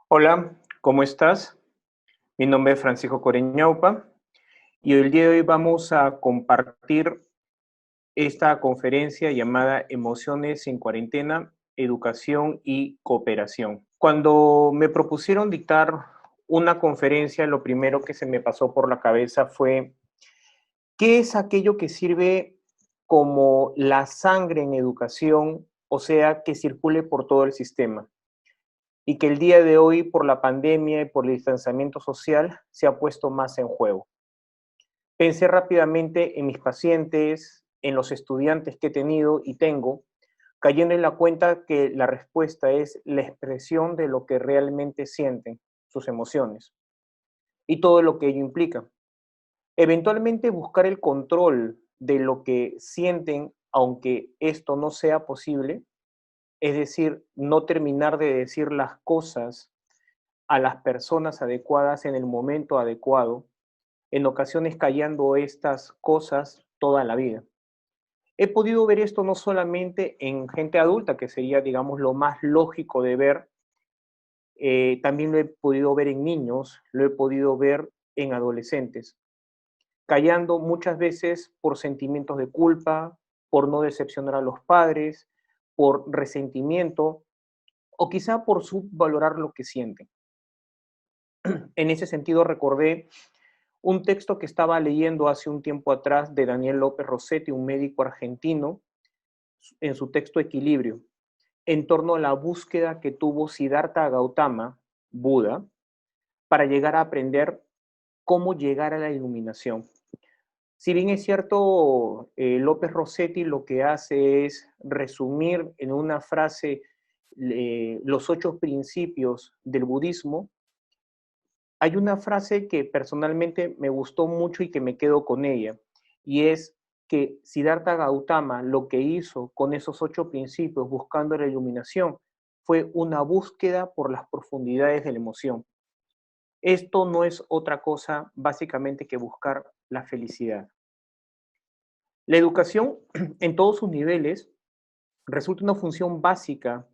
Hola, ¿cómo estás? Mi nombre es Francisco Coreñaupa y el día de hoy vamos a compartir esta conferencia llamada Emociones en cuarentena, educación y cooperación. Cuando me propusieron dictar una conferencia, lo primero que se me pasó por la cabeza fue, ¿qué es aquello que sirve como la sangre en educación, o sea, que circule por todo el sistema? Y que el día de hoy, por la pandemia y por el distanciamiento social, se ha puesto más en juego. Pensé rápidamente en mis pacientes, en los estudiantes que he tenido y tengo, cayendo en la cuenta que la respuesta es la expresión de lo que realmente sienten, sus emociones, y todo lo que ello implica. Eventualmente buscar el control de lo que sienten, aunque esto no sea posible, es decir, no terminar de decir las cosas a las personas adecuadas en el momento adecuado, en ocasiones callando estas cosas toda la vida. He podido ver esto no solamente en gente adulta, que sería, digamos, lo más lógico de ver, también lo he podido ver en niños, lo he podido ver en adolescentes, callando muchas veces por sentimientos de culpa, por no decepcionar a los padres, por resentimiento o quizá por subvalorar lo que sienten. En ese sentido, recordé un texto que estaba leyendo hace un tiempo atrás de Daniel López Rossetti, un médico argentino, en su texto Equilibrio, en torno a la búsqueda que tuvo Siddhartha Gautama, Buda, para llegar a aprender cómo llegar a la iluminación. Si bien es cierto, López Rossetti lo que hace es resumir en una frase los 8 principios del budismo, hay una frase que personalmente me gustó mucho y que me quedo con ella, y es que Siddhartha Gautama lo que hizo con esos 8 principios buscando la iluminación fue una búsqueda por las profundidades de la emoción. Esto no es otra cosa básicamente que buscar la felicidad. La educación en todos sus niveles resulta una función básica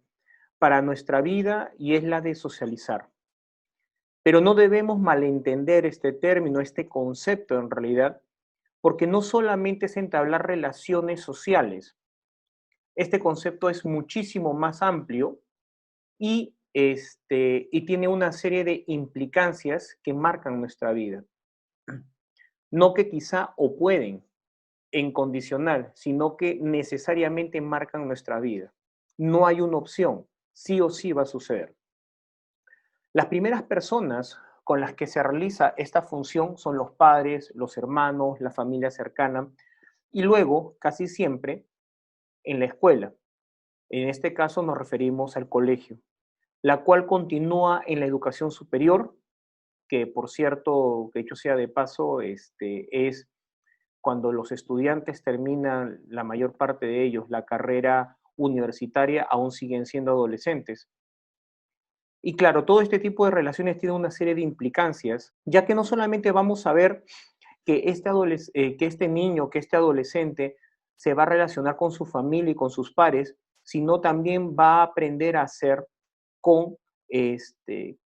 para nuestra vida y es la de socializar. Pero no debemos malentender este término, este concepto en realidad, porque no solamente es entablar relaciones sociales. Este concepto es muchísimo más amplio y tiene una serie de implicancias que marcan nuestra vida. No que quizá o pueden en condicional, sino que necesariamente marcan nuestra vida. No hay una opción, sí o sí va a suceder. Las primeras personas con las que se realiza esta función son los padres, los hermanos, la familia cercana y luego, casi siempre, en la escuela. En este caso nos referimos al colegio, la cual continúa en la educación superior, que por cierto, que dicho sea de paso, es cuando los estudiantes terminan, la mayor parte de ellos, la carrera universitaria, aún siguen siendo adolescentes. Y claro, todo este tipo de relaciones tiene una serie de implicancias, ya que no solamente vamos a ver que que este niño, que este adolescente se va a relacionar con su familia y con sus pares, sino también va a aprender a hacer con,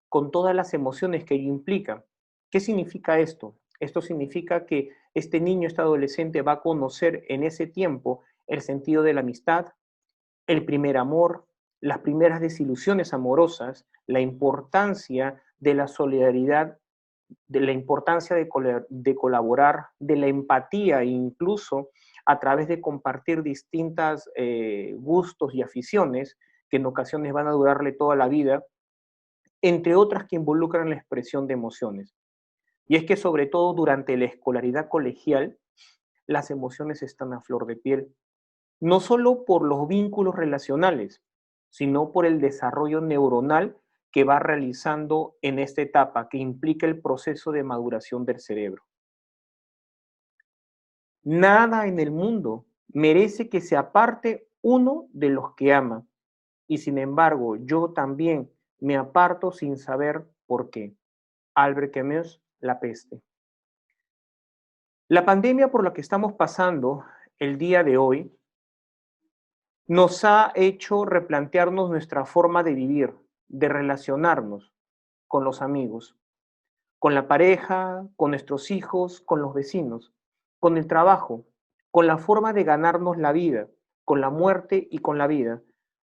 con todas las emociones que ello implica. ¿Qué significa esto? Esto significa que este niño, este adolescente va a conocer en ese tiempo el sentido de la amistad, el primer amor, las primeras desilusiones amorosas, la importancia de la solidaridad, de la importancia de colaborar, de la empatía, incluso a través de compartir distintos gustos y aficiones que en ocasiones van a durarle toda la vida, entre otras que involucran la expresión de emociones. Y es que sobre todo durante la escolaridad colegial, las emociones están a flor de piel, no solo por los vínculos relacionales, sino por el desarrollo neuronal que va realizando en esta etapa, que implica el proceso de maduración del cerebro. Nada en el mundo merece que se aparte uno de los que ama, y sin embargo yo también me aparto sin saber por qué. Albert Camus, La peste. La pandemia por la que estamos pasando el día de hoy nos ha hecho replantearnos nuestra forma de vivir, de relacionarnos. con los amigos, con la pareja, con nuestros hijos, con los vecinos, con el trabajo, con la forma de ganarnos la vida, con la muerte y con la vida.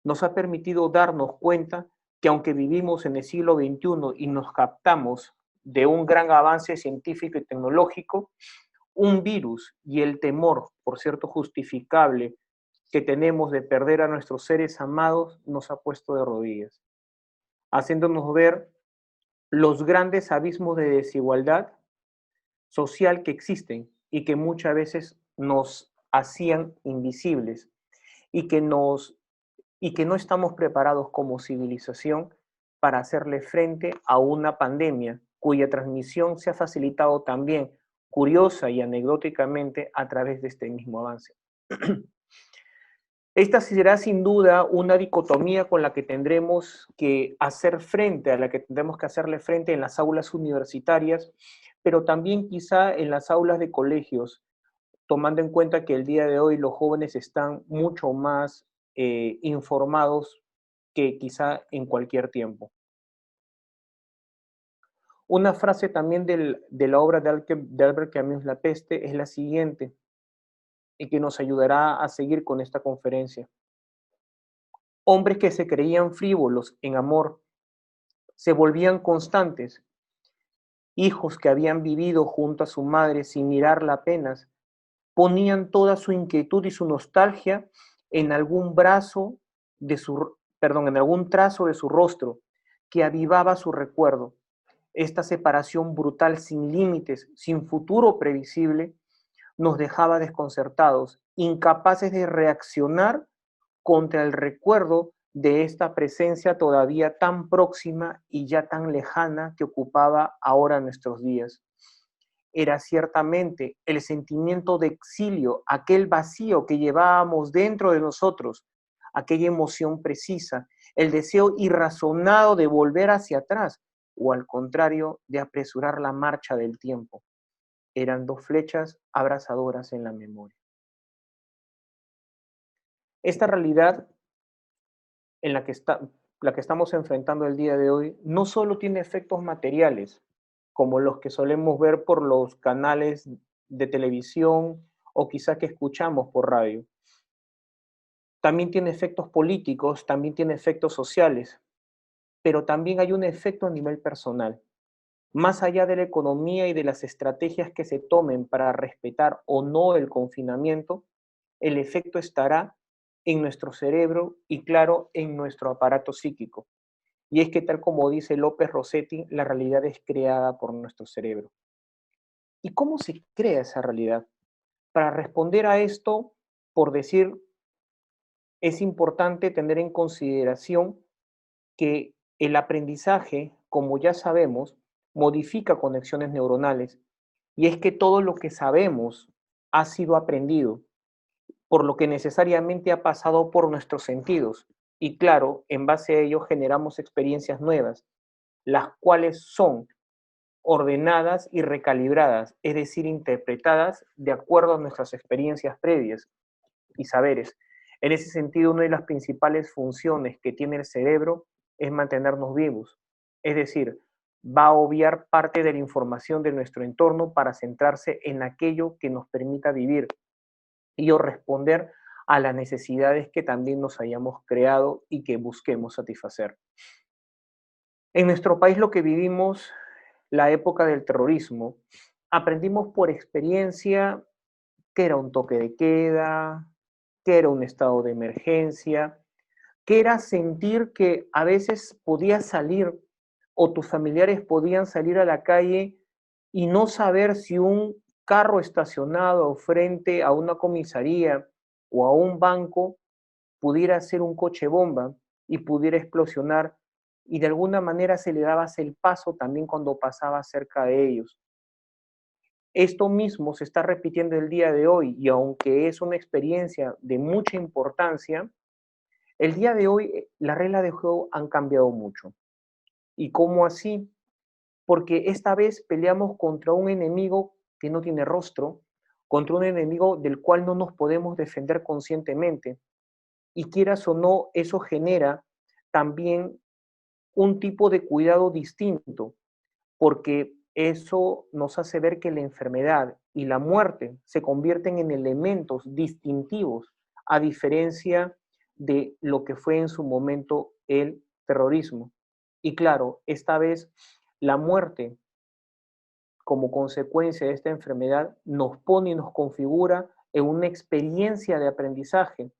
Nos ha permitido darnos cuenta que aunque vivimos en el siglo XXI y nos captamos de un gran avance científico y tecnológico, un virus y el temor, por cierto justificable, que tenemos de perder a nuestros seres amados nos ha puesto de rodillas, haciéndonos ver los grandes abismos de desigualdad social que existen y que muchas veces nos hacían invisibles y que, y que no estamos preparados como civilización para hacerle frente a una pandemia cuya transmisión se ha facilitado también, curiosa y anecdóticamente, a través de este mismo avance. Esta será sin duda una dicotomía con la que tendremos que hacer frente, a la que tendremos que hacerle frente en las aulas universitarias, pero también quizá en las aulas de colegios, tomando en cuenta que el día de hoy los jóvenes están mucho más informados que quizá en cualquier tiempo. Una frase también de la obra de Albert Camus, La peste, es la siguiente, y que nos ayudará a seguir con esta conferencia. Hombres que se creían frívolos en amor se volvían constantes, hijos que habían vivido junto a su madre sin mirarla apenas, ponían toda su inquietud y su nostalgia en algún en algún trazo de su rostro que avivaba su recuerdo. Esta separación brutal sin límites, sin futuro previsible, nos dejaba desconcertados, incapaces de reaccionar contra el recuerdo de esta presencia todavía tan próxima y ya tan lejana que ocupaba ahora nuestros días. Era ciertamente el sentimiento de exilio, aquel vacío que llevábamos dentro de nosotros, aquella emoción precisa, el deseo irrazonado de volver hacia atrás o al contrario de apresurar la marcha del tiempo. Eran dos flechas abrasadoras en la memoria. Esta realidad en la que estamos enfrentando el día de hoy no solo tiene efectos materiales, como los que solemos ver por los canales de televisión o quizá que escuchamos por radio. También tiene efectos políticos, también tiene efectos sociales, pero también hay un efecto a nivel personal. Más allá de la economía y de las estrategias que se tomen para respetar o no el confinamiento, el efecto estará en nuestro cerebro y, claro, en nuestro aparato psíquico. Y es que, tal como dice López Rossetti, la realidad es creada por nuestro cerebro. ¿Y cómo se crea esa realidad? Para responder a esto, por decir, es importante tener en consideración que el aprendizaje, como ya sabemos, modifica conexiones neuronales. Y es que todo lo que sabemos ha sido aprendido, por lo que necesariamente ha pasado por nuestros sentidos. Y claro, en base a ello generamos experiencias nuevas, las cuales son ordenadas y recalibradas, es decir, interpretadas de acuerdo a nuestras experiencias previas y saberes. En ese sentido, una de las principales funciones que tiene el cerebro es mantenernos vivos, es decir, va a obviar parte de la información de nuestro entorno para centrarse en aquello que nos permita vivir y o responder a las necesidades que también nos hayamos creado y que busquemos satisfacer. En nuestro país lo que vivimos, la época del terrorismo, aprendimos por experiencia que era un toque de queda, que era un estado de emergencia, que era sentir que a veces podías salir o tus familiares podían salir a la calle y no saber si un carro estacionado frente a una comisaría o a un banco pudiera ser un coche bomba y pudiera explosionar y de alguna manera se le dabas el paso también cuando pasaba cerca de ellos. Esto mismo se está repitiendo el día de hoy y aunque es una experiencia de mucha importancia, el día de hoy las reglas de juego han cambiado mucho. ¿Y cómo así? Porque esta vez peleamos contra un enemigo que no tiene rostro, contra un enemigo del cual no nos podemos defender conscientemente. Y quieras o no, eso genera también un tipo de cuidado distinto, porque eso nos hace ver que la enfermedad y la muerte se convierten en elementos distintivos, a diferencia de lo que fue en su momento el terrorismo. Y claro, esta vez la muerte como consecuencia de esta enfermedad nos pone y nos configura en una experiencia de aprendizaje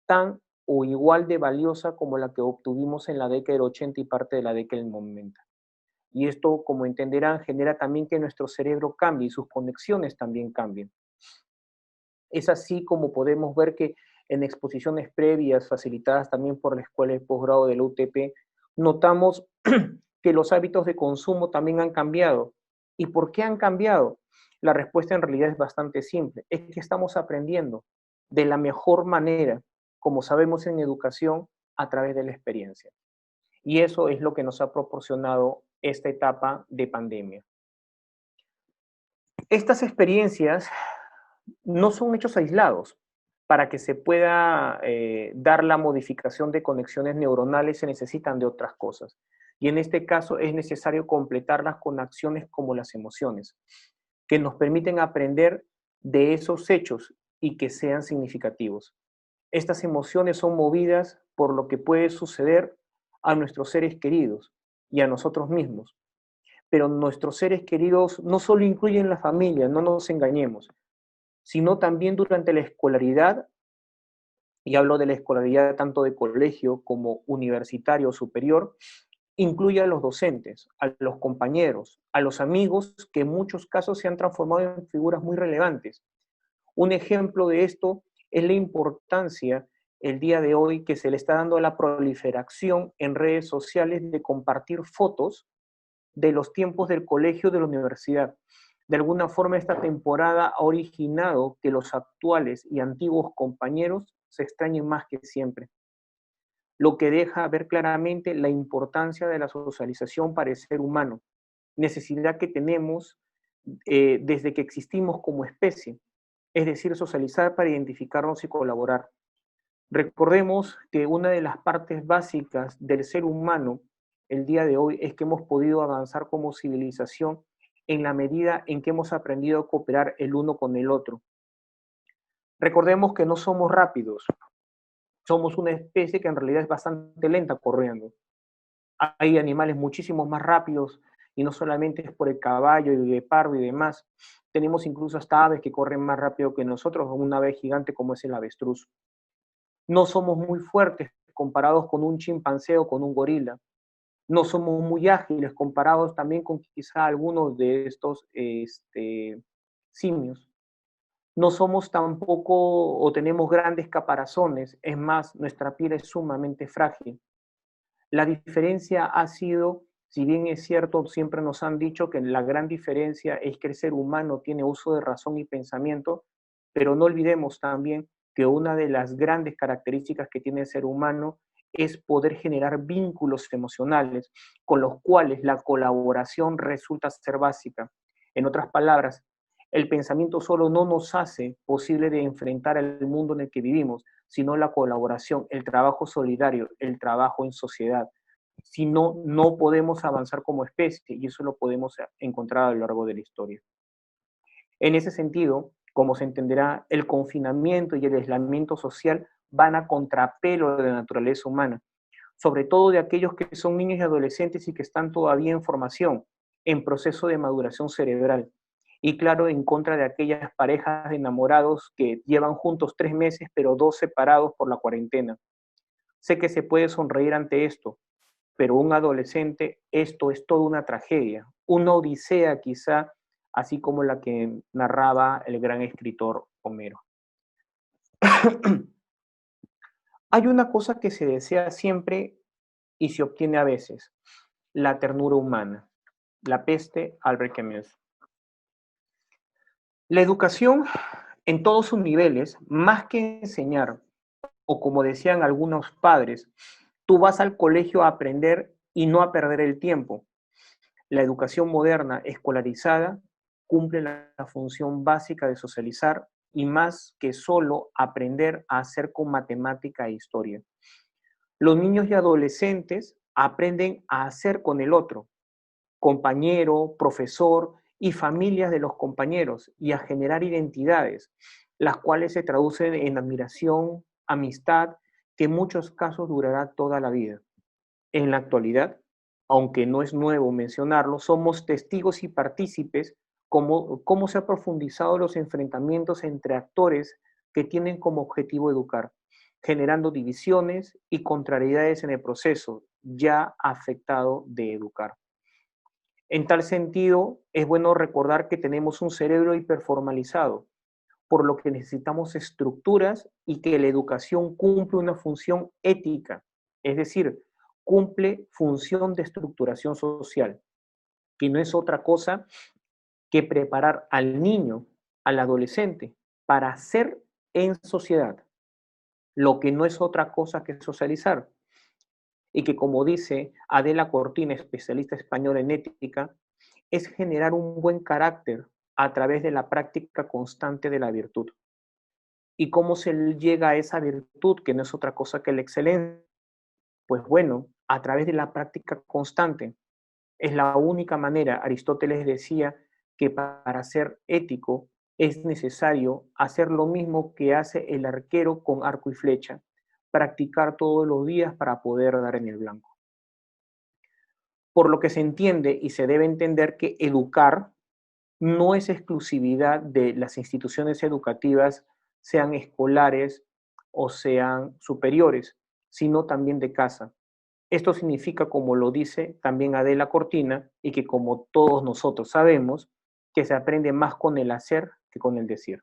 tan o igual de valiosa como la que obtuvimos en la década del 80 y parte de la década del 90. Y esto, como entenderán, genera también que nuestro cerebro cambie y sus conexiones también cambien. Es así como podemos ver que en exposiciones previas facilitadas también por la Escuela de Posgrado de la UTP, notamos que los hábitos de consumo también han cambiado. ¿Y por qué han cambiado? La respuesta en realidad es bastante simple. Es que estamos aprendiendo de la mejor manera, como sabemos en educación, a través de la experiencia. Y eso es lo que nos ha proporcionado esta etapa de pandemia. Estas experiencias no son hechos aislados. Para que se pueda dar la modificación de conexiones neuronales se necesitan de otras cosas. Y en este caso es necesario completarlas con acciones como las emociones, que nos permiten aprender de esos hechos y que sean significativos. Estas emociones son movidas por lo que puede suceder a nuestros seres queridos y a nosotros mismos. Pero nuestros seres queridos no solo incluyen la familia, no nos engañemos, sino también durante la escolaridad, y hablo de la escolaridad tanto de colegio como universitario o superior, incluye a los docentes, a los compañeros, a los amigos, que en muchos casos se han transformado en figuras muy relevantes. Un ejemplo de esto es la importancia el día de hoy que se le está dando a la proliferación en redes sociales de compartir fotos de los tiempos del colegio, de la universidad. De alguna forma, esta temporada ha originado que los actuales y antiguos compañeros se extrañen más que siempre, lo que deja ver claramente la importancia de la socialización para el ser humano, necesidad que tenemos desde que existimos como especie, es decir, socializar para identificarnos y colaborar. Recordemos que una de las partes básicas del ser humano el día de hoy es que hemos podido avanzar como civilización en la medida en que hemos aprendido a cooperar el uno con el otro. Recordemos que no somos rápidos, somos una especie que en realidad es bastante lenta corriendo. Hay animales muchísimo más rápidos y no solamente es por el caballo y el guepardo y demás. Tenemos incluso hasta aves que corren más rápido que nosotros, una ave gigante como es el avestruz. No somos muy fuertes comparados con un chimpancé o con un gorila. No somos muy ágiles comparados también con quizá algunos de estos simios. No somos tampoco o tenemos grandes caparazones, es más, nuestra piel es sumamente frágil. La diferencia ha sido, si bien es cierto, siempre nos han dicho que la gran diferencia es que el ser humano tiene uso de razón y pensamiento, pero no olvidemos también que una de las grandes características que tiene el ser humano es poder generar vínculos emocionales con los cuales la colaboración resulta ser básica. En otras palabras, el pensamiento solo no nos hace posible de enfrentar el mundo en el que vivimos, sino la colaboración, el trabajo solidario, el trabajo en sociedad. Si no, no podemos avanzar como especie y eso lo podemos encontrar a lo largo de la historia. En ese sentido, como se entenderá, el confinamiento y el aislamiento social van a contrapelo de la naturaleza humana, sobre todo de aquellos que son niños y adolescentes y que están todavía en formación, en proceso de maduración cerebral. Y claro, en contra de aquellas parejas de enamorados que llevan juntos 3 meses, pero 2 separados por la cuarentena. Sé que se puede sonreír ante esto, pero un adolescente, esto es toda una tragedia, una odisea quizá, así como la que narraba el gran escritor Homero. Hay una cosa que se desea siempre y se obtiene a veces, la ternura humana. La peste, Albert Camus. La educación en todos sus niveles, más que enseñar, o como decían algunos padres, tú vas al colegio a aprender y no a perder el tiempo. La educación moderna escolarizada cumple la función básica de socializar y más que solo aprender a hacer con matemática e historia. Los niños y adolescentes aprenden a hacer con el otro, compañero, profesor y familias de los compañeros, y a generar identidades, las cuales se traducen en admiración, amistad, que en muchos casos durará toda la vida. En la actualidad, aunque no es nuevo mencionarlo, somos testigos y partícipes cómo se han profundizado los enfrentamientos entre actores que tienen como objetivo educar, generando divisiones y contrariedades en el proceso ya afectado de educar. En tal sentido, es bueno recordar que tenemos un cerebro hiperformalizado, por lo que necesitamos estructuras y que la educación cumple una función ética, es decir, cumple función de estructuración social, que no es otra cosa que preparar al niño, al adolescente, para ser en sociedad, lo que no es otra cosa que socializar. Y que, como dice Adela Cortina, especialista española en ética, es generar un buen carácter a través de la práctica constante de la virtud. ¿Y cómo se llega a esa virtud, que no es otra cosa que la excelencia? Pues bueno, a través de la práctica constante. Es la única manera. Aristóteles decía que para ser ético es necesario hacer lo mismo que hace el arquero con arco y flecha, practicar todos los días para poder dar en el blanco. Por lo que se entiende y se debe entender que educar no es exclusividad de las instituciones educativas, sean escolares o sean superiores, sino también de casa. Esto significa, como lo dice también Adela Cortina, y que como todos nosotros sabemos, que se aprende más con el hacer que con el decir.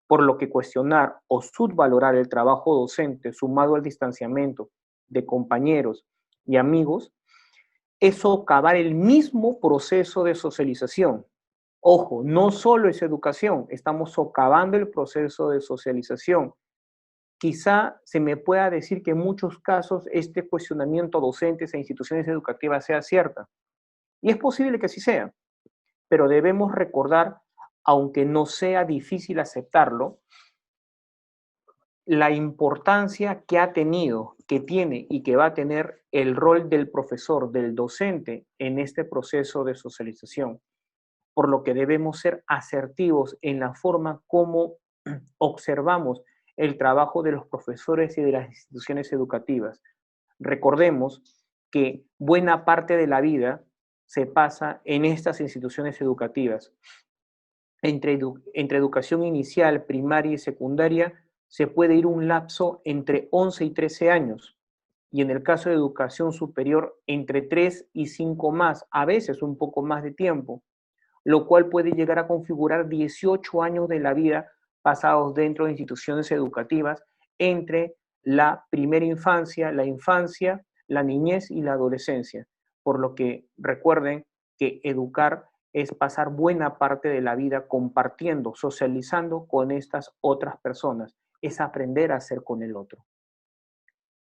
Por lo que cuestionar o subvalorar el trabajo docente sumado al distanciamiento de compañeros y amigos es socavar el mismo proceso de socialización. Ojo, no solo es educación, estamos socavando el proceso de socialización. Quizá se me pueda decir que en muchos casos este cuestionamiento a docentes e instituciones educativas sea cierta. Y es posible que así sea, pero debemos recordar, aunque no sea difícil aceptarlo, la importancia que ha tenido, que tiene y que va a tener el rol del profesor, del docente en este proceso de socialización, por lo que debemos ser asertivos en la forma como observamos el trabajo de los profesores y de las instituciones educativas. Recordemos que buena parte de la vida se pasa en estas instituciones educativas. Entre educación inicial, primaria y secundaria se puede ir un lapso entre 11 y 13 años, y en el caso de educación superior entre 3 y 5 más, a veces un poco más de tiempo, lo cual puede llegar a configurar 18 años de la vida pasados dentro de instituciones educativas entre la primera infancia, la niñez y la adolescencia. Por lo que recuerden que educar es pasar buena parte de la vida compartiendo, socializando con estas otras personas, es aprender a ser con el otro.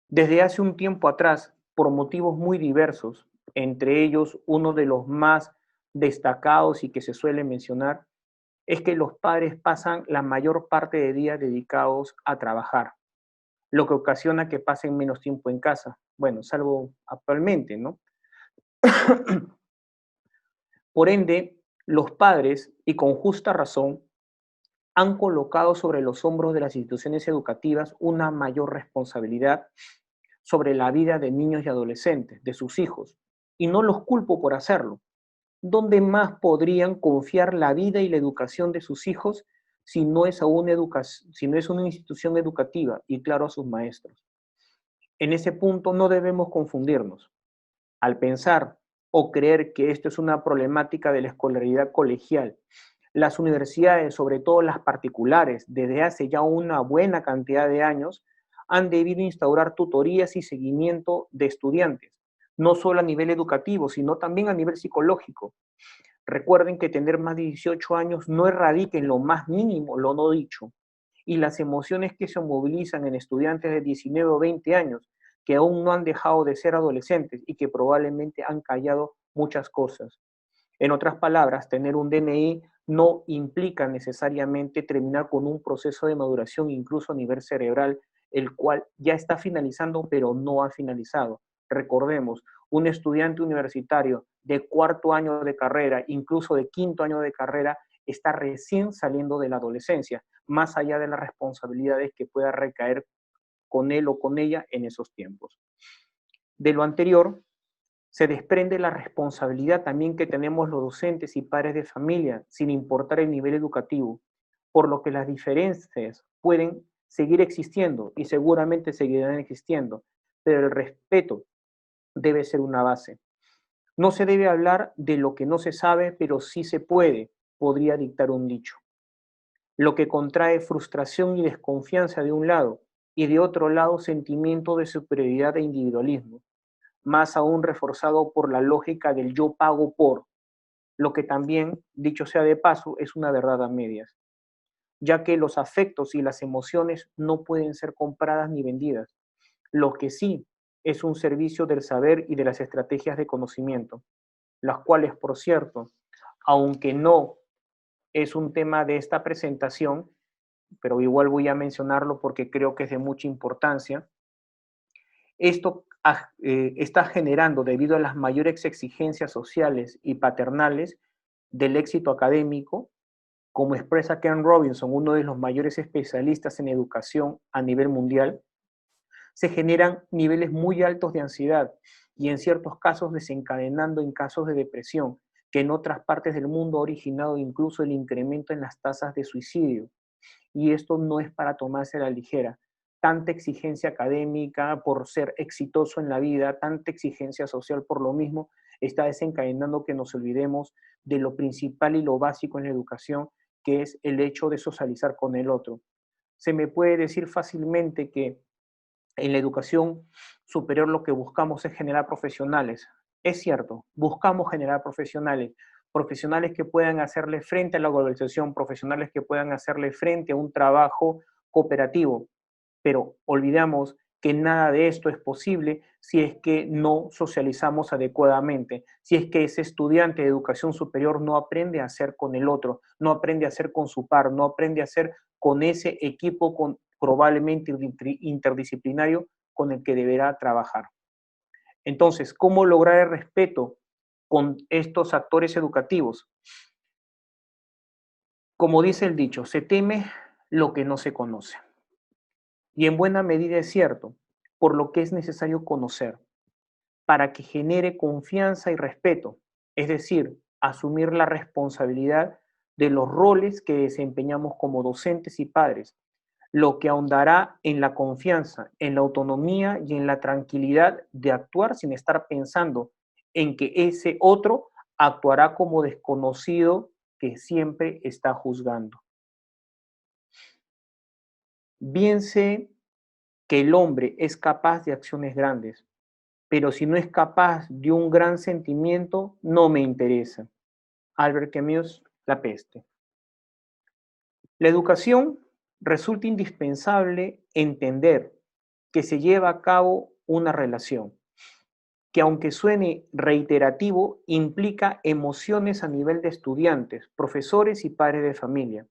Desde hace un tiempo atrás, por motivos muy diversos, entre ellos uno de los más destacados y que se suele mencionar, es que los padres pasan la mayor parte del día dedicados a trabajar, lo que ocasiona que pasen menos tiempo en casa. Bueno, salvo actualmente, ¿no? Por ende, los padres, y con justa razón, han colocado sobre los hombros de las instituciones educativas una mayor responsabilidad sobre la vida de niños y adolescentes, de sus hijos, y no los culpo por hacerlo. ¿Dónde más podrían confiar la vida y la educación de sus hijos si no es, si no es una institución educativa y claro a sus maestros? En ese punto no debemos confundirnos. Al pensar o creer que esto es una problemática de la escolaridad colegial, las universidades, sobre todo las particulares, desde hace ya una buena cantidad de años, han debido instaurar tutorías y seguimiento de estudiantes, no solo a nivel educativo, sino también a nivel psicológico. Recuerden que tener más de 18 años no erradica en lo más mínimo lo no dicho, y las emociones que se movilizan en estudiantes de 19 o 20 años que aún no han dejado de ser adolescentes y que probablemente han callado muchas cosas. En otras palabras, tener un DNI no implica necesariamente terminar con un proceso de maduración incluso a nivel cerebral, el cual ya está finalizando pero no ha finalizado. Recordemos, un estudiante universitario de cuarto año de carrera, incluso de quinto año de carrera, está recién saliendo de la adolescencia, más allá de las responsabilidades que pueda recaer con él o con ella en esos tiempos. De lo anterior, se desprende la responsabilidad también que tenemos los docentes y padres de familia, sin importar el nivel educativo, por lo que las diferencias pueden seguir existiendo y seguramente seguirán existiendo, pero el respeto debe ser una base. No se debe hablar de lo que no se sabe, pero sí se puede, podría dictar un dicho. Lo que contrae frustración y desconfianza de un lado y de otro lado sentimiento de superioridad e individualismo, más aún reforzado por la lógica del yo pago por, lo que también, dicho sea de paso, es una verdad a medias, ya que los afectos y las emociones no pueden ser compradas ni vendidas. Lo que sí es un servicio del saber y de las estrategias de conocimiento, las cuales, por cierto, aunque no es un tema de esta presentación, pero igual voy a mencionarlo porque creo que es de mucha importancia, esto está generando, debido a las mayores exigencias sociales y paternales del éxito académico, como expresa Ken Robinson, uno de los mayores especialistas en educación a nivel mundial, se generan niveles muy altos de ansiedad y en ciertos casos desencadenando en casos de depresión, que en otras partes del mundo ha originado incluso el incremento en las tasas de suicidio. Y esto no es para tomarse a la ligera. Tanta exigencia académica por ser exitoso en la vida, tanta exigencia social por lo mismo, está desencadenando que nos olvidemos de lo principal y lo básico en la educación, que es el hecho de socializar con el otro. Se me puede decir fácilmente que en la educación superior lo que buscamos es generar profesionales. Es cierto, buscamos generar profesionales, profesionales que puedan hacerle frente a la globalización, profesionales que puedan hacerle frente a un trabajo cooperativo, pero olvidamos que nada de esto es posible si es que no socializamos adecuadamente, si es que ese estudiante de educación superior no aprende a hacer con el otro, no aprende a hacer con su par, no aprende a hacer con ese equipo probablemente interdisciplinario con el que deberá trabajar. Entonces, ¿cómo lograr el respeto con estos actores educativos? Como dice el dicho, se teme lo que no se conoce. Y en buena medida es cierto, por lo que es necesario conocer para que genere confianza y respeto, es decir, asumir la responsabilidad de los roles que desempeñamos como docentes y padres, lo que ahondará en la confianza, en la autonomía y en la tranquilidad de actuar sin estar pensando en que ese otro actuará como desconocido que siempre está juzgando. Bien sé que el hombre es capaz de acciones grandes, pero si no es capaz de un gran sentimiento, no me interesa. Albert Camus, La peste. La educación resulta indispensable entender que se lleva a cabo una relación, que aunque suene reiterativo, implica emociones a nivel de estudiantes, profesores y padres de familia.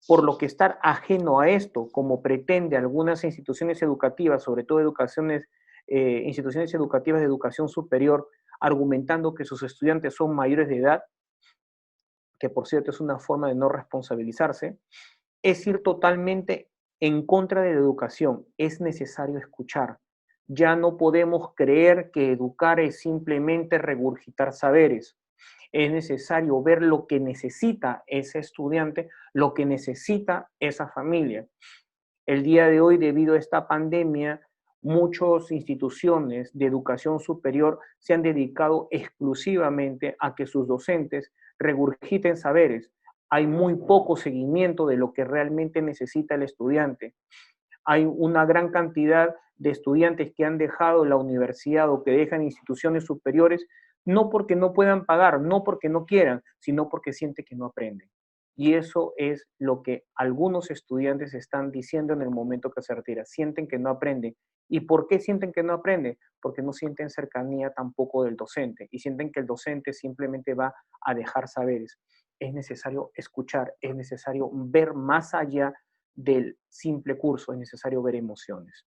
Por lo que estar ajeno a esto, como pretende algunas instituciones educativas, sobre todo instituciones educativas de educación superior, argumentando que sus estudiantes son mayores de edad, que por cierto es una forma de no responsabilizarse, es ir totalmente en contra de la educación. Es necesario escuchar. Ya no podemos creer que educar es simplemente regurgitar saberes. Es necesario ver lo que necesita ese estudiante, lo que necesita esa familia. El día de hoy, debido a esta pandemia, muchas instituciones de educación superior se han dedicado exclusivamente a que sus docentes regurgiten saberes. Hay muy poco seguimiento de lo que realmente necesita el estudiante. Hay una gran cantidad de estudiantes que han dejado la universidad o que dejan instituciones superiores, no porque no puedan pagar, no porque no quieran, sino porque sienten que no aprenden. Y eso es lo que algunos estudiantes están diciendo en el momento que se retira. Sienten que no aprenden. ¿Y por qué sienten que no aprenden? Porque no sienten cercanía tampoco del docente y sienten que el docente simplemente va a dejar saberes. Es necesario escuchar, es necesario ver más allá del simple curso, es necesario ver emociones.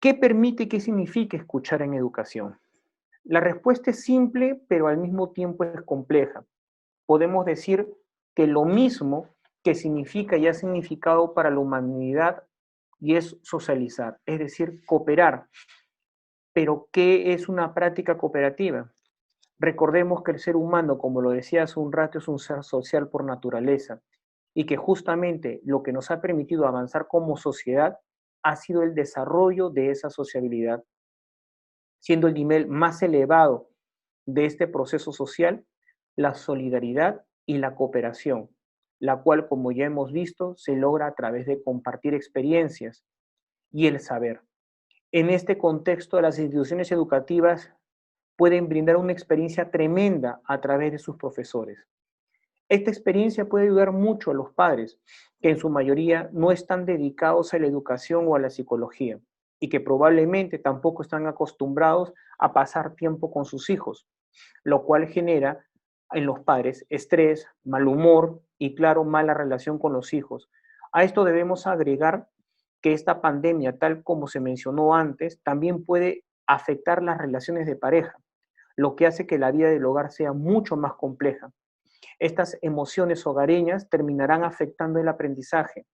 ¿Qué permite y qué significa escuchar en educación? La respuesta es simple, pero al mismo tiempo es compleja. Podemos decir que lo mismo que significa y ha significado para la humanidad y es socializar, es decir, cooperar. Pero, ¿qué es una práctica cooperativa? Recordemos que el ser humano, como lo decía hace un rato, es un ser social por naturaleza y que justamente lo que nos ha permitido avanzar como sociedad ha sido el desarrollo de esa sociabilidad, siendo el nivel más elevado de este proceso social la solidaridad y la cooperación, la cual, como ya hemos visto, se logra a través de compartir experiencias y el saber. En este contexto, las instituciones educativas pueden brindar una experiencia tremenda a través de sus profesores. Esta experiencia puede ayudar mucho a los padres, que en su mayoría no están dedicados a la educación o a la psicología, y que probablemente tampoco están acostumbrados a pasar tiempo con sus hijos, lo cual genera en los padres estrés, mal humor y, claro, mala relación con los hijos. A esto debemos agregar que esta pandemia, tal como se mencionó antes, también puede afectar las relaciones de pareja, lo que hace que la vida del hogar sea mucho más compleja. Estas emociones hogareñas terminarán afectando el aprendizaje.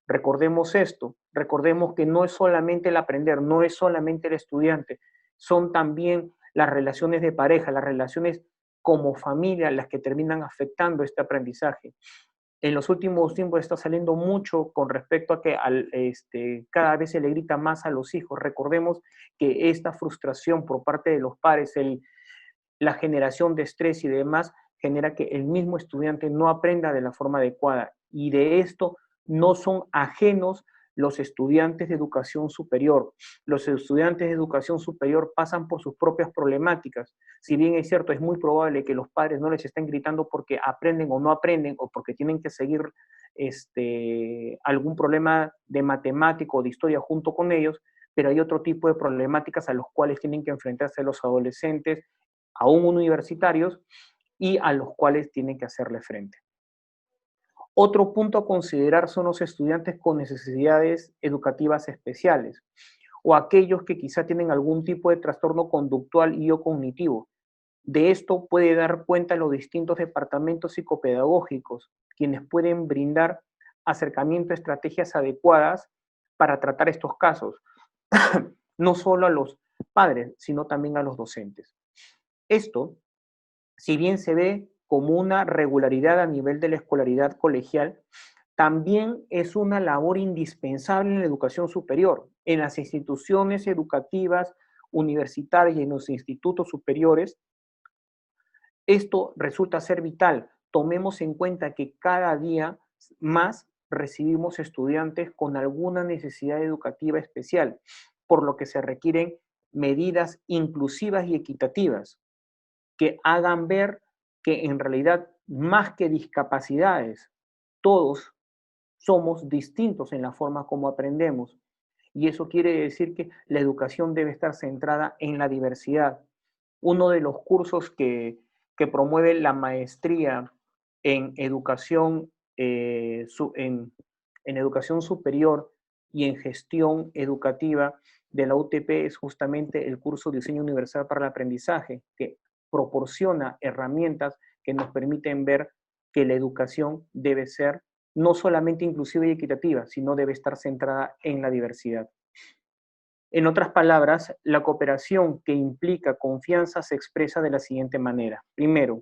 Recordemos esto, recordemos que no es solamente el aprender, no es solamente el estudiante, son también las relaciones de pareja, las relaciones como familia las que terminan afectando este aprendizaje. En los últimos tiempos está saliendo mucho con respecto a que cada vez se le grita más a los hijos. Recordemos que esta frustración por parte de los padres, la generación de estrés y demás, genera que el mismo estudiante no aprenda de la forma adecuada. Y de esto no son ajenos los estudiantes de educación superior. Los estudiantes de educación superior pasan por sus propias problemáticas. Si bien es cierto, es muy probable que los padres no les estén gritando porque aprenden o no aprenden o porque tienen que seguir algún problema de matemático o de historia junto con ellos, pero hay otro tipo de problemáticas a los cuales tienen que enfrentarse los adolescentes, aún universitarios, y a los cuales tienen que hacerle frente. Otro punto a considerar son los estudiantes con necesidades educativas especiales o aquellos que quizá tienen algún tipo de trastorno conductual y o cognitivo. De esto puede dar cuenta los distintos departamentos psicopedagógicos, quienes pueden brindar acercamiento a estrategias adecuadas para tratar estos casos, no solo a los padres, sino también a los docentes. Esto, si bien se ve como una regularidad a nivel de la escolaridad colegial, también es una labor indispensable en la educación superior, en las instituciones educativas, universitarias y en los institutos superiores. Esto resulta ser vital. Tomemos en cuenta que cada día más recibimos estudiantes con alguna necesidad educativa especial, por lo que se requieren medidas inclusivas y equitativas que hagan ver que en realidad, más que discapacidades, todos somos distintos en la forma como aprendemos. Y eso quiere decir que la educación debe estar centrada en la diversidad. Uno de los cursos que promueve la maestría en educación, en educación superior y en gestión educativa de la UTP es justamente el curso Diseño Universal para el Aprendizaje, que proporciona herramientas que nos permiten ver que la educación debe ser no solamente inclusiva y equitativa, sino debe estar centrada en la diversidad. En otras palabras, la cooperación que implica confianza se expresa de la siguiente manera. Primero,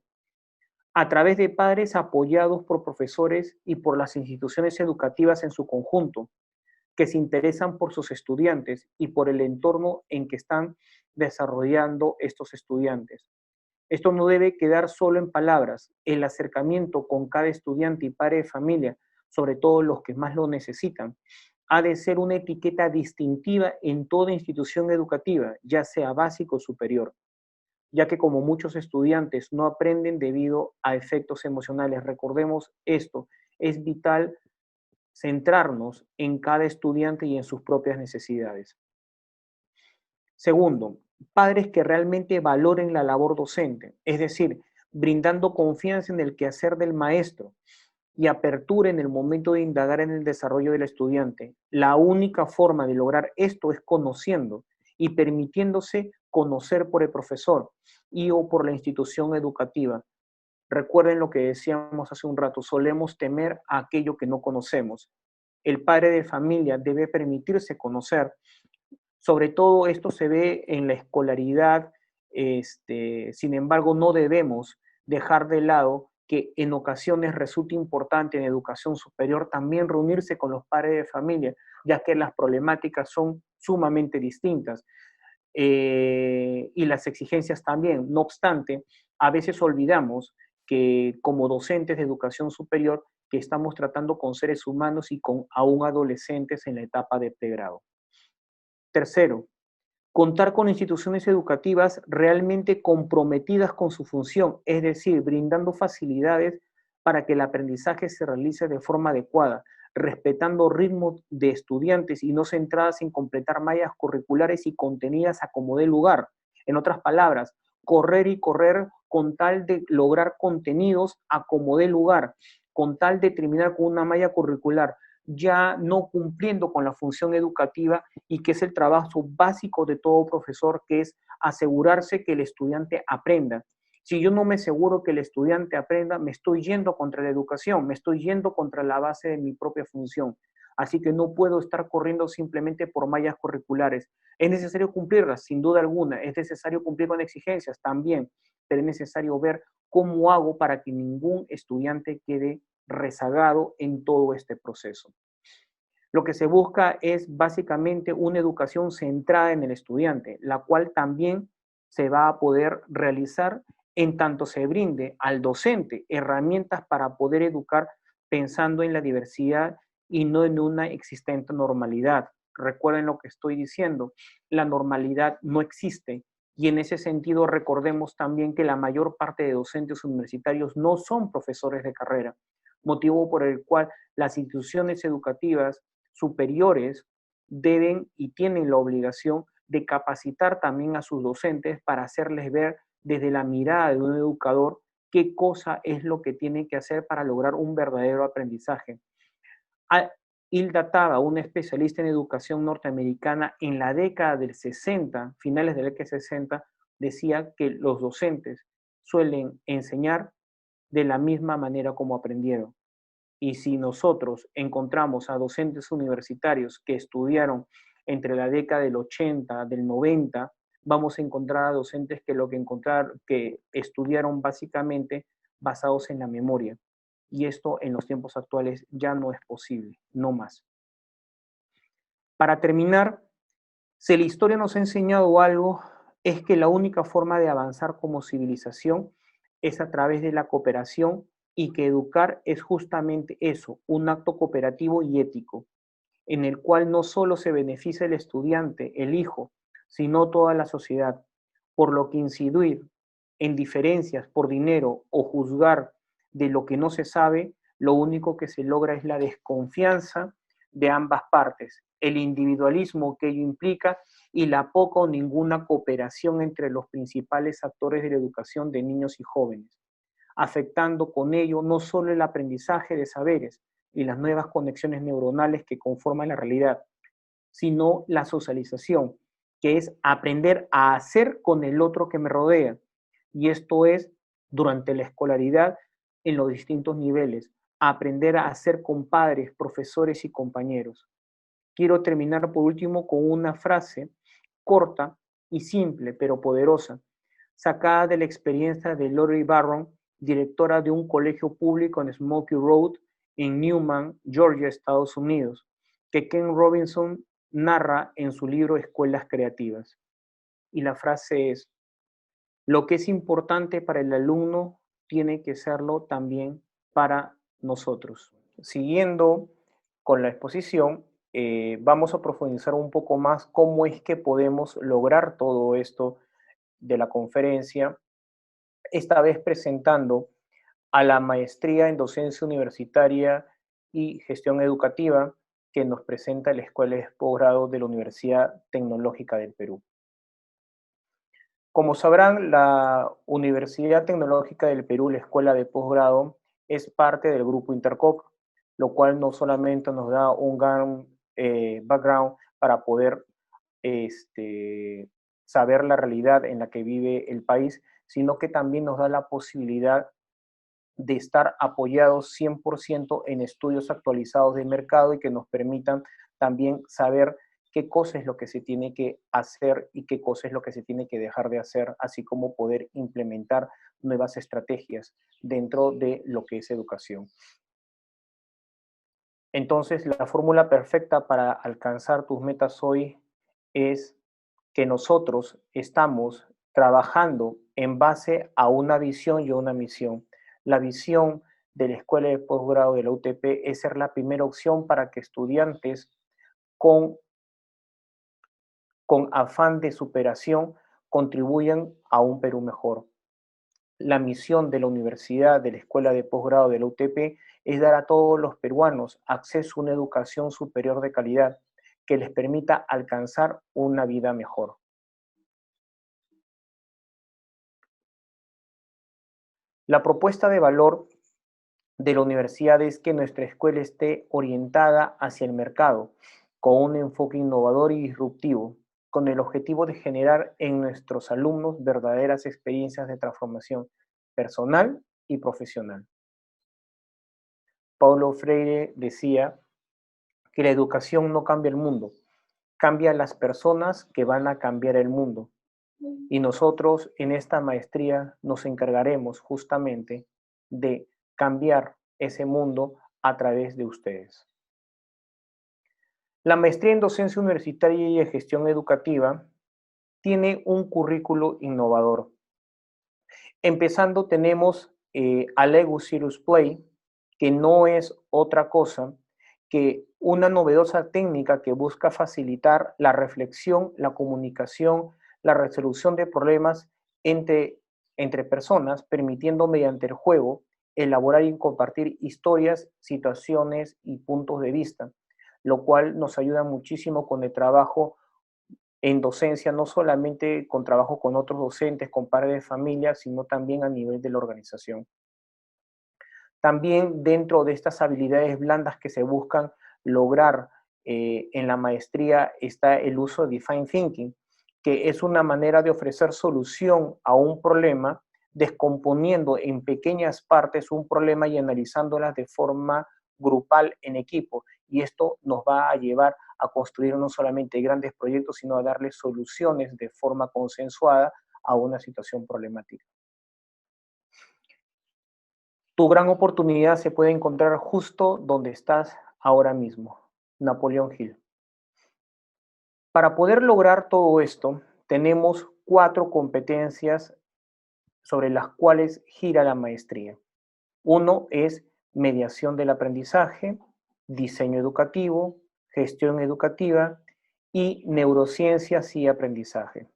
a través de padres apoyados por profesores y por las instituciones educativas en su conjunto, que se interesan por sus estudiantes y por el entorno en que están desarrollando estos estudiantes. Esto no debe quedar solo en palabras. El acercamiento con cada estudiante y padre de familia, sobre todo los que más lo necesitan, ha de ser una etiqueta distintiva en toda institución educativa, ya sea básico o superior, ya que como muchos estudiantes no aprenden debido a efectos emocionales. Recordemos esto, es vital centrarnos en cada estudiante y en sus propias necesidades. Segundo, padres que realmente valoren la labor docente, es decir, brindando confianza en el quehacer del maestro, y apertura en el momento de indagar en el desarrollo del estudiante. La única forma de lograr esto es conociendo y permitiéndose conocer por el profesor y o por la institución educativa. Recuerden lo que decíamos hace un rato, solemos temer a aquello que no conocemos. El padre de familia debe permitirse conocer. Sobre todo esto se ve en la escolaridad, sin embargo no debemos dejar de lado que en ocasiones resulta importante en educación superior también reunirse con los padres de familia, ya que las problemáticas son sumamente distintas y las exigencias también. No obstante, a veces olvidamos que como docentes de educación superior, que estamos tratando con seres humanos y con aún adolescentes en la etapa de pregrado. Tercero, contar con instituciones educativas realmente comprometidas con su función, es decir, brindando facilidades para que el aprendizaje se realice de forma adecuada, respetando ritmos de estudiantes y no centradas en completar mallas curriculares y contenidas a como dé lugar. En otras palabras, correr y correr con tal de lograr contenidos a como dé lugar, con tal de terminar con una malla curricular, ya no cumpliendo con la función educativa y que es el trabajo básico de todo profesor, que es asegurarse que el estudiante aprenda. Si yo no me aseguro que el estudiante aprenda, me estoy yendo contra la educación, me estoy yendo contra la base de mi propia función. Así que no puedo estar corriendo simplemente por mallas curriculares. Es necesario cumplirlas, sin duda alguna. Es necesario cumplir con exigencias también, pero es necesario ver cómo hago para que ningún estudiante quede rezagado en todo este proceso. Lo que se busca es básicamente una educación centrada en el estudiante, la cual también se va a poder realizar en tanto se brinde al docente herramientas para poder educar pensando en la diversidad y no en una existente normalidad. Recuerden lo que estoy diciendo, la normalidad no existe y en ese sentido recordemos también que la mayor parte de docentes universitarios no son profesores de carrera, motivo por el cual las instituciones educativas superiores deben y tienen la obligación de capacitar también a sus docentes para hacerles ver desde la mirada de un educador qué cosa es lo que tienen que hacer para lograr un verdadero aprendizaje. Hilda Taba, una especialista en educación norteamericana, en la década del 60, finales de la década del 60, decía que los docentes suelen enseñar de la misma manera como aprendieron. Y si nosotros encontramos a docentes universitarios que estudiaron entre la década del 80, del 90, vamos a encontrar a docentes que lo que encontrar, que estudiaron básicamente basados en la memoria. Y esto en los tiempos actuales ya no es posible, no más. Para terminar, si la historia nos ha enseñado algo, es que la única forma de avanzar como civilización es a través de la cooperación y que educar es justamente eso, un acto cooperativo y ético, en el cual no solo se beneficia el estudiante, el hijo, sino toda la sociedad, por lo que incidir en diferencias por dinero o juzgar de lo que no se sabe, lo único que se logra es la desconfianza de ambas partes, el individualismo que ello implica y la poca o ninguna cooperación entre los principales actores de la educación de niños y jóvenes, afectando con ello no solo el aprendizaje de saberes y las nuevas conexiones neuronales que conforman la realidad, sino la socialización, que es aprender a hacer con el otro que me rodea. Y esto es durante la escolaridad en los distintos niveles, aprender a hacer con padres, profesores y compañeros. Quiero terminar por último con una frase corta y simple, pero poderosa, sacada de la experiencia de Lori Barron, directora de un colegio público en Smoky Road, en Newman, Georgia, Estados Unidos, que Ken Robinson narra en su libro Escuelas Creativas. Y la frase es, lo que es importante para el alumno tiene que serlo también para nosotros. Siguiendo con la exposición, vamos a profundizar un poco más cómo es que podemos lograr todo esto de la conferencia, esta vez presentando a la maestría en docencia universitaria y gestión educativa que nos presenta la Escuela de Posgrado de la Universidad Tecnológica del Perú. Como sabrán, la Universidad Tecnológica del Perú, la Escuela de Posgrado, es parte del grupo Intercop, lo cual no solamente nos da un gran background para poder saber la realidad en la que vive el país, sino que también nos da la posibilidad de estar apoyados 100% en estudios actualizados de mercado y que nos permitan también saber qué cosa es lo que se tiene que hacer y qué cosa es lo que se tiene que dejar de hacer, así como poder implementar nuevas estrategias dentro de lo que es educación. Entonces, la fórmula perfecta para alcanzar tus metas hoy es que nosotros estamos trabajando en base a una visión y a una misión. La visión de la Escuela de Posgrado de la UTP es ser la primera opción para que estudiantes con, con afán de superación contribuyan a un Perú mejor. La misión de la universidad, de la Escuela de Posgrado de la UTP, es dar a todos los peruanos acceso a una educación superior de calidad que les permita alcanzar una vida mejor. La propuesta de valor de la universidad es que nuestra escuela esté orientada hacia el mercado, con un enfoque innovador y disruptivo, con el objetivo de generar en nuestros alumnos verdaderas experiencias de transformación personal y profesional. Paulo Freire decía que la educación no cambia el mundo, cambia las personas que van a cambiar el mundo. Y nosotros en esta maestría nos encargaremos justamente de cambiar ese mundo a través de ustedes. La maestría en docencia universitaria y en gestión educativa tiene un currículo innovador. Empezando tenemos a Lego Cirrus Play, que no es otra cosa que una novedosa técnica que busca facilitar la reflexión, la comunicación, la resolución de problemas entre, entre personas, permitiendo mediante el juego elaborar y compartir historias, situaciones y puntos de vista, lo cual nos ayuda muchísimo con el trabajo en docencia, no solamente con trabajo con otros docentes, con padres de familia, sino también a nivel de la organización. También dentro de estas habilidades blandas que se buscan lograr en la maestría está el uso de Design Thinking, que es una manera de ofrecer solución a un problema descomponiendo en pequeñas partes un problema y analizándolas de forma grupal en equipo. Y esto nos va a llevar a construir no solamente grandes proyectos, sino a darle soluciones de forma consensuada a una situación problemática. Tu gran oportunidad se puede encontrar justo donde estás ahora mismo. Napoleón Hill. Para poder lograr todo esto, tenemos 4 competencias sobre las cuales gira la maestría. Uno es mediación del aprendizaje, diseño educativo, gestión educativa y neurociencias y aprendizaje.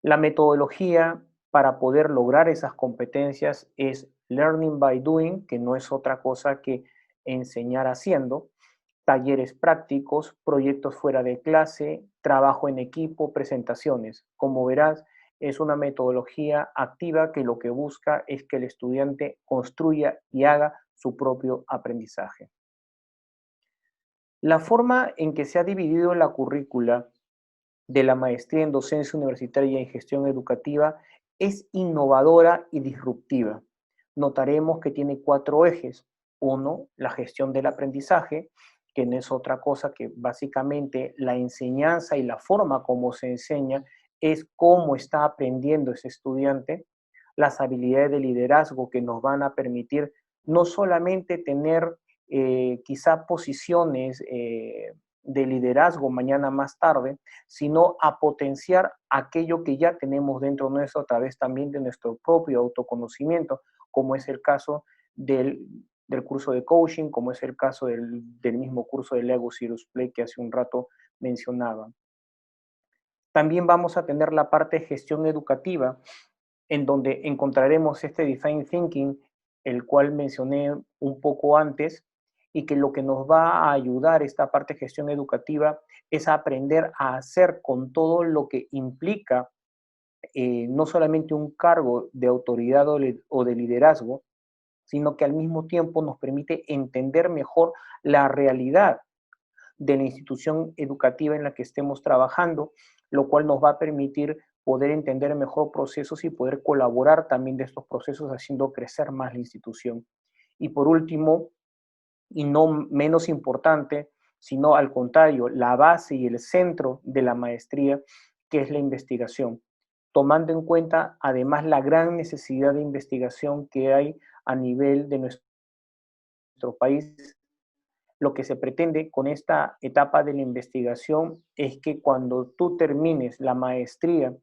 La metodología para poder lograr esas competencias es Learning by Doing, que no es otra cosa que enseñar haciendo, talleres prácticos, proyectos fuera de clase, trabajo en equipo, presentaciones. Como verás, es una metodología activa que lo que busca es que el estudiante construya y haga su propio aprendizaje. La forma en que se ha dividido la currícula de la maestría en docencia universitaria y en gestión educativa es innovadora y disruptiva. Notaremos que tiene 4 ejes. Uno, la gestión del aprendizaje, que no es otra cosa que básicamente la enseñanza y la forma como se enseña es cómo está aprendiendo ese estudiante, las habilidades de liderazgo que nos van a permitir no solamente tener quizá posiciones de liderazgo mañana más tarde, sino a potenciar aquello que ya tenemos dentro nuestro a través también de nuestro propio autoconocimiento, como es el caso del curso de coaching, como es el caso del mismo curso de Lego Cirrus Play que hace un rato mencionaba. También vamos a tener la parte de gestión educativa, en donde encontraremos este design thinking, el cual mencioné un poco antes, y que lo que nos va a ayudar esta parte de gestión educativa es a aprender a hacer con todo lo que implica no solamente un cargo de autoridad o de liderazgo, sino que al mismo tiempo nos permite entender mejor la realidad de la institución educativa en la que estemos trabajando, lo cual nos va a permitir poder entender mejor procesos y poder colaborar también de estos procesos haciendo crecer más la institución. Y por último, y no menos importante, sino al contrario, la base y el centro de la maestría, que es la investigación, tomando en cuenta además la gran necesidad de investigación que hay a nivel de nuestro país. Lo que se pretende con esta etapa de la investigación es que cuando tú termines la maestría,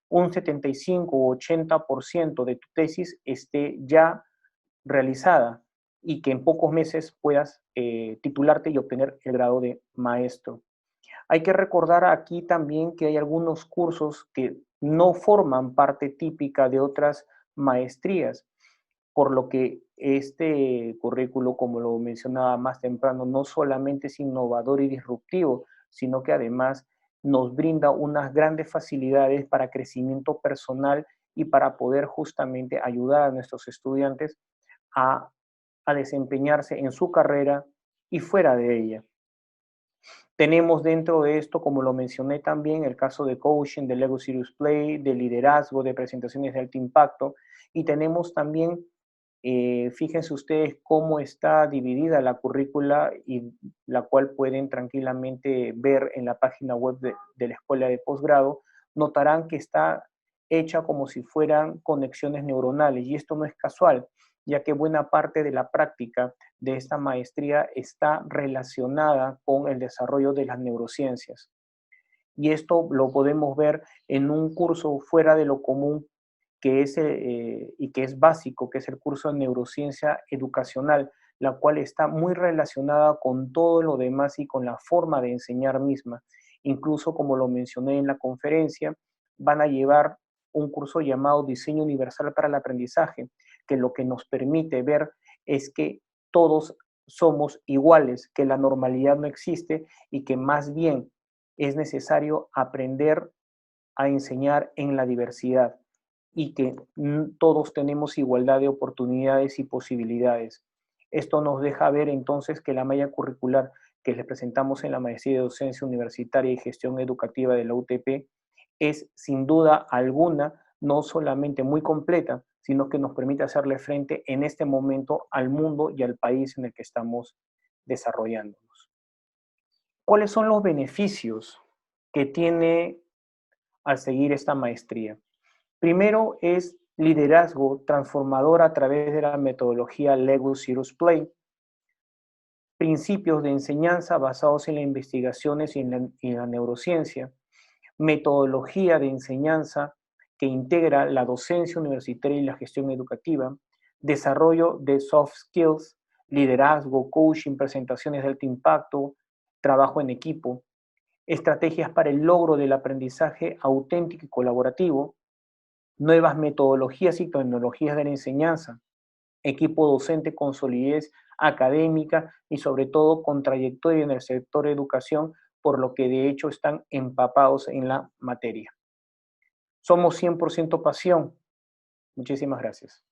un 75 o 80% de tu tesis esté ya realizada y que en pocos meses puedas titularte y obtener el grado de maestro. Hay que recordar aquí también que hay algunos cursos que no forman parte típica de otras maestrías, por lo que este currículo, como lo mencionaba más temprano, no solamente es innovador y disruptivo, sino que además nos brinda unas grandes facilidades para crecimiento personal y para poder justamente ayudar a nuestros estudiantes a, a desempeñarse en su carrera y fuera de ella. Tenemos dentro de esto, como lo mencioné también, el caso de coaching, de Lego Serious Play, de liderazgo, de presentaciones de alto impacto, y tenemos también, fíjense ustedes cómo está dividida la currícula y la cual pueden tranquilamente ver en la página web de la escuela de posgrado, notarán que está hecha como si fueran conexiones neuronales, y esto no es casual, ya que buena parte de la práctica de esta maestría está relacionada con el desarrollo de las neurociencias. Y esto lo podemos ver en un curso fuera de lo común que es, y que es básico, que es el curso de neurociencia educacional, la cual está muy relacionada con todo lo demás y con la forma de enseñar misma. Incluso, como lo mencioné en la conferencia, van a llevar un curso llamado Diseño Universal para el Aprendizaje, que lo que nos permite ver es que todos somos iguales, que la normalidad no existe y que más bien es necesario aprender a enseñar en la diversidad y que todos tenemos igualdad de oportunidades y posibilidades. Esto nos deja ver entonces que la malla curricular que les presentamos en la Maestría de Docencia Universitaria y Gestión Educativa de la UTP es sin duda alguna no solamente muy completa, sino que nos permite hacerle frente en este momento al mundo y al país en el que estamos desarrollándonos. ¿Cuáles son los beneficios que tiene al seguir esta maestría? Primero es liderazgo transformador a través de la metodología Lego Serious Play, principios de enseñanza basados en las investigaciones y en la neurociencia, metodología de enseñanza que integra la docencia universitaria y la gestión educativa, desarrollo de soft skills, liderazgo, coaching, presentaciones de alto impacto, trabajo en equipo, estrategias para el logro del aprendizaje auténtico y colaborativo, nuevas metodologías y tecnologías de la enseñanza, equipo docente con solidez académica y sobre todo con trayectoria en el sector de educación, por lo que de hecho están empapados en la materia. Somos 100% pasión. Muchísimas gracias.